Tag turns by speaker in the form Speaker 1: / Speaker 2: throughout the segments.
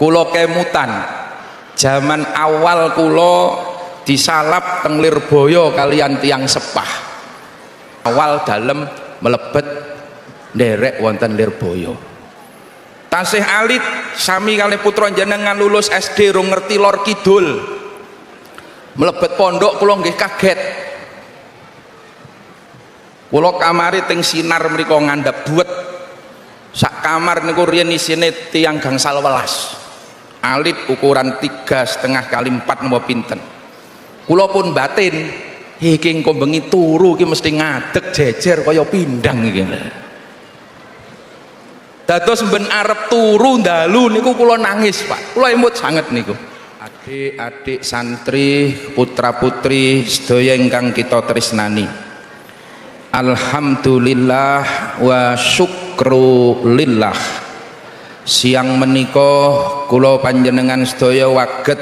Speaker 1: kula kemutan zaman awal kula disalap teng Lirboyo kalian tiang sepah awal dalem melebet nderek wonten Lirboyo. Tasih alit sami kali putra jenengan lulus SD rung ngerti lor kidul melebet pondok kula nggih kaget. Kula kamari teng sinar mriku ngandhap buet sak kamar niku riyen isine tiang gangsal welas alit ukuran 3,5 kali 4 napa pinten. Kula pun batin iki engko bengi turu iki mesti ngadeg jejer kaya pindang iki. Dados ben arep turu ndalu niku kula nangis Pak, kula emut sanget niku. Adik-adik santri putra putri sedaya ingkang kita tresnani, alhamdulillah wa syukru lillah. Siang menika kula panjenengan sedaya waget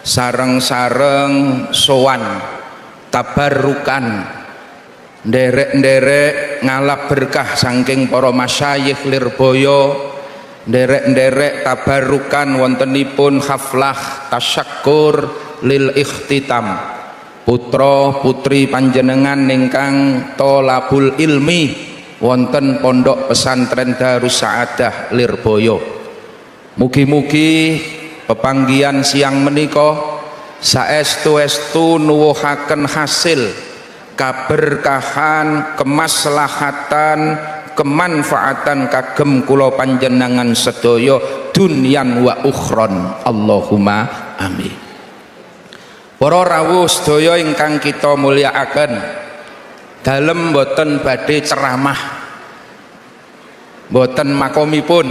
Speaker 1: sareng-sareng sowan tabarrukan nderek-nderek ngalap berkah saking para masyayikh Lirboyo, nderek-nderek tabarrukan wontenipun haflah tasyakkur lil ikhtitam putra putri panjenengan ingkang tholabul ilmi wonten pondok pesantren Darus Saadah Lirboyo. Mugi-mugi pepanggihan siang menika saestu-estu nuwuhaken hasil kaberkahan, kemaslahatan, kemanfaatan kagem kula panjenengan sedaya dunyan wa ukhron. Allahumma amin. Para rawuh sedaya ingkang kita mulyakaken, dalem boten badhe ceramah, boten makomipun,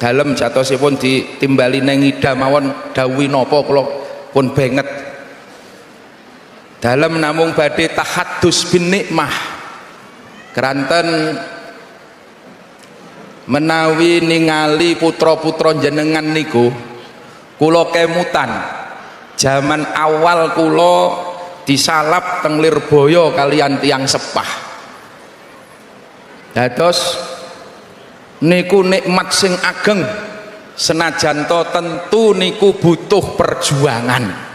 Speaker 1: dalem jatosipun ditimbali neng ida mawon dawuh napa kula pun banget. Dalam namung badhe tahaddus bin nikmah keranten menawi ningali putra-putra jenengan niku kula kemutan zaman awal kula disalap teng Lirboyo kalian tiang sepah. Dados niku nikmat sing ageng senajan to tentu niku butuh perjuangan.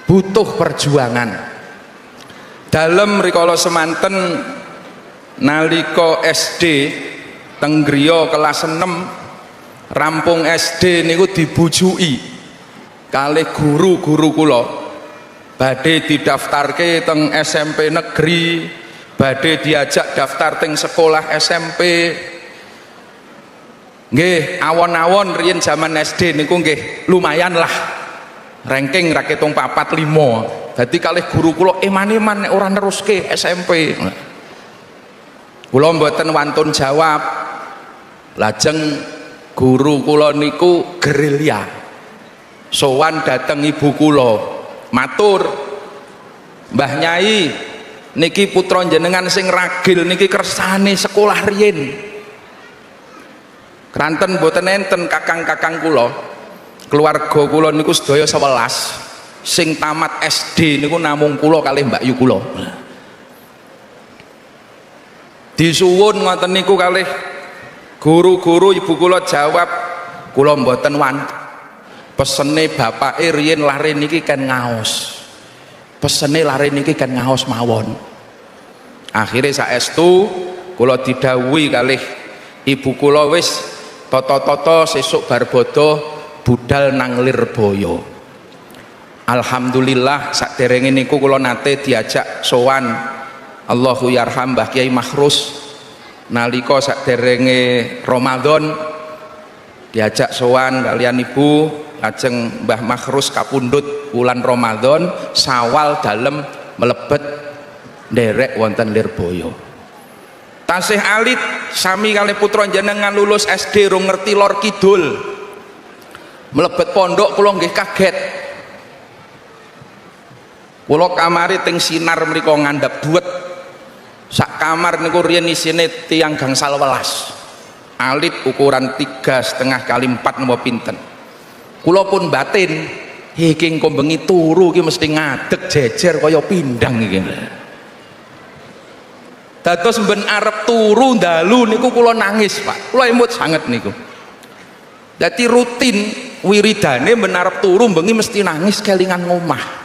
Speaker 1: Butuh perjuangan. Dalem rikala semanten nalika SD teng griya kelas 6 rampung SD niku dibujuki kalih guru-guru kula badhe didaftarke teng SMP negeri, badhe diajak daftar teng sekolah SMP. Nggih awon-awon riyen zaman SD niku nggih lumayan lah ranking raketung 4-5. Dadi kalih guru kula eman-eman nek ora neruske SMP. Kula mboten wantun jawab. Lajeng guru kula niku gerilya. Sowan dateng ibu kula, matur, "Mbah Nyai, niki putra jenengan sing ragil niki kersane sekolah riyin." Kranten mboten enten kakang-kakang kula. Keluarga kula niku sedaya 11 sing tamat SD niku namung kula kalih mbakyu kula. Disuwun ngoten niku kalih guru-guru ibu kula jawab kula mboten wantun. Pesene bapake riyen lare niki kan ngaos. Pesene lare niki kan ngaos mawon. Akhire saestu kula didhawuhi kalih ibu kula wis tata-tata sesuk bar bodo budal nang Lirboyo. Alhamdulillah saderenge niku kula nate diajak sowan Allahu yarham Mbah Kiai Makhrus nalika saderenge Ramadan diajak sowan kalian ibu, lajeng Mbah Makhrus kapundhut wulan Ramadan Sawal dalem melebet nderek wonten Lirboyo. Tasih alit sami kali putra jenengan lulus SD rung ngerti lor kidul melebet pondok kula nggih kaget. Kula kamari teng sinar mriku ngandhap buet sak kamar niku riyen isine tiang gangsal welas alit ukuran 3,5 kali 4 napa pinten. Kula pun batin iki engko bengi turu iki mesti ngadeg jejer kaya pindang iki. Dados ben arep turu ndalu niku kula nangis Pak, kula emut sanget niku. Dadi rutin wiridane menarep turu bengi mesti nangis kelingan ngomah.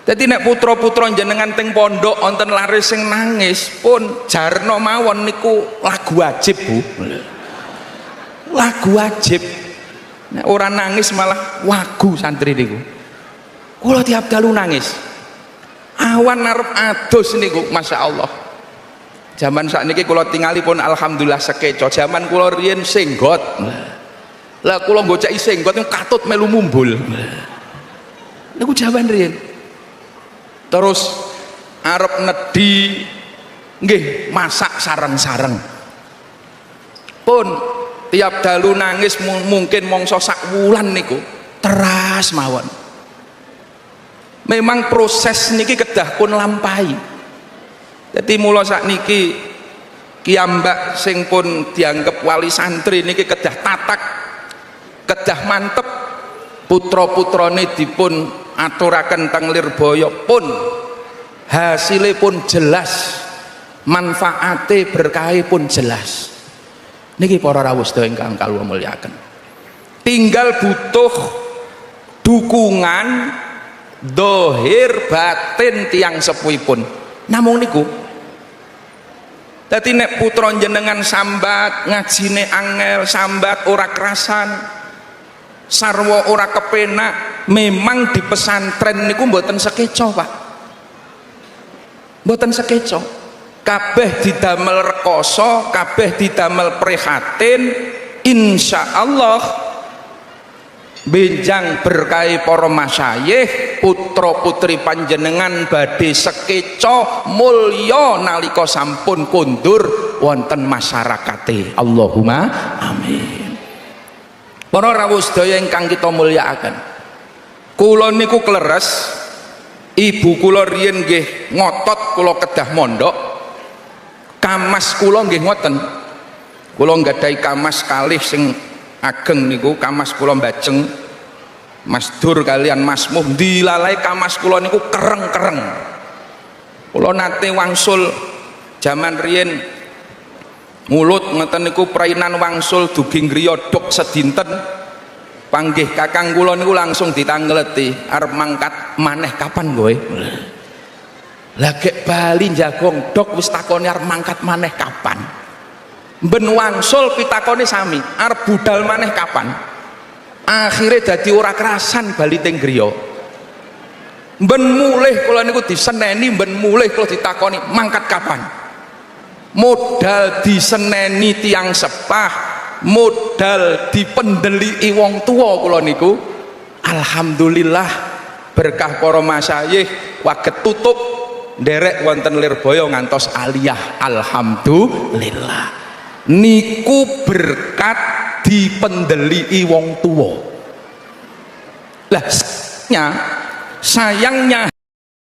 Speaker 1: Jadi nek putra-putra jenengan teng pondok wonten lare sing nangis pun jarno mawon niku lagu wajib, Bu. Lagu wajib. Nek ora nangis malah wagu santri niku. Kula tiap dalu nangis. Awan arep adus niku masyaallah. Zaman sakniki kula tingali pun alhamdulillah sekeco. Zaman kula riyen senggot. Lah kula goceki senggot niku katut melu mumbul. Niku jaman riyen. Terus arep nedhi nggih masak sareng-sareng pun tiap dalu nangis mungkin mongso sak wulan niku teras mawon. Memang proses niki kedah pun lampahi. Jadi mula sakniki kiambak sing pun dianggep wali santri niki kedah tatak, kedah mantep, putra-putrane dipun aturaken teng Lirboyo pun hasilnya pun jelas, manfaate berkahe pun jelas. Niki para rawuh sedaya ingkang kula mulyaken, tinggal butuh dukungan dohir batin tiang sepuhipun. Namung niku dadi nek putra jenengan sambat ngajine angel, sambat ora kerasan, sarwa ora kepenak, memang di pesantren niku mboten sekeco, Pak. Mboten sekeco. Kabeh didamel rekoso, kabeh didamel prihatin. Insyaallah benjang berkahi para masyayikh putra putri panjenengan badhe sekeco mulya nalika sampun kondur wonten masyarakate. Allahumma amin. Para rawuh sedaya ingkang kita mulyakaken, kula niku kleres, ibu kula riyen nggih ngotot kula kedah mondok, kamas kula nggih ngoten. Kula nggadahi kamas kalih sing ageng niku, kamas kula mbajeng Mas Dur kalian Mas Muh dilalai kamas kula niku kereng-kereng. Kula nate wangsul jaman riyen mulut ngeten niku prainan wangsul dugi ngriyodhok sedinten, panggih kakang kula niku langsung ditanggleti, arep mangkat maneh kapan kowe? Lah gek bali jagong dok wis takoni arep mangkat maneh kapan? Ben wangsul pitakone sami, arep budal maneh kapan? Akhirnya dadi ora kerasan bali teng griya. Ben mulih kula niku diseneni, ben mulih kula ditakoni mangkat kapan? Modal diseneni tiang sepah, modal dipendeliki wong tua kula niku alhamdulillah berkah para masyayikh waget tutup nderek wonten Lirboyo ngantos aliyah. Alhamdulillah niku berkat dipendeliki wong tua. Lah sayangnya